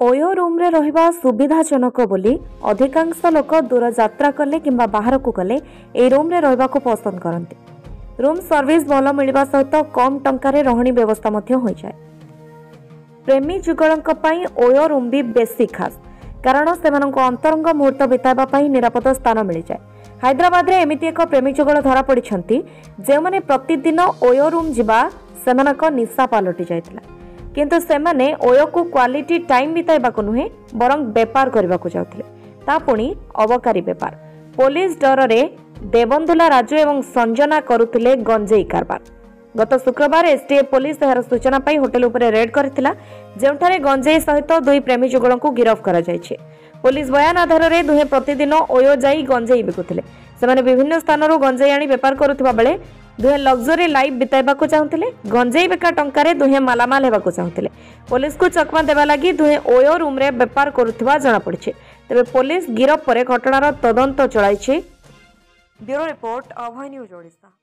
OYO room रे रहिबा सुविधाजनक बोली अधिकांश लोक दूर यात्रा कले किंबा बाहर को गले ए रूम रे रहिबा को पसंद करते। रूम सर्विस भल मिलवा सहित कम टंकार रहणी व्यवस्था मध्य हो जाए। प्रेमी जुगलंक पई ओयो रूम भी बेसी खास कारण से अंतरंग मुहूर्त बिताइबा निरापद स्थान मिल जाए। हैदराबाद रे एमिति एक प्रेमी जुगल धरा पड़िछंती जे माने प्रतिदिन ओयो रूम जिबा सेमानक निशा पलटि जाइतिला, किंतु सेमाने ओयो को क्वालिटी टाइम बिताइबा को नुहे बरं बेपार करबा को जाउथिले, ता पुणी अबकारी बेपार। पुलिस डर रे देवंदुला राजू एवं संजना करुथिले गंजेई कारबार। गत शुक्रवार एसटीएफ पुलिस एहार सूचना पाई होटेल उपरे रेड करथिला, जेउठारे गंजेई सहित दुई प्रेमी जुगलंकु गिरफ्त करा जायछि। पुलिस बयान आधार रे दुहे प्रतिदिन ओयो जाई गंजेई बिकुथिले। सेमाने विभिन्न स्थानरू गंजेई आनी बेपार करुथिबा बेले दुहे लग्जरी लाइफ बिताइबा को चाहुथिले। गंजेई बेका टंकारे दुहे मालामाल हेबा को चाहुथिले। पुलिस को चकमा देबा लागि दुहे ओयो रूम रे बेपार करुथिबा जणा पड़िछि। तबे पुलिस गिरफ परे घटनार तदंत चलाइछि। ब्यूरो रिपोर्ट अभय न्यूज ओडिशा।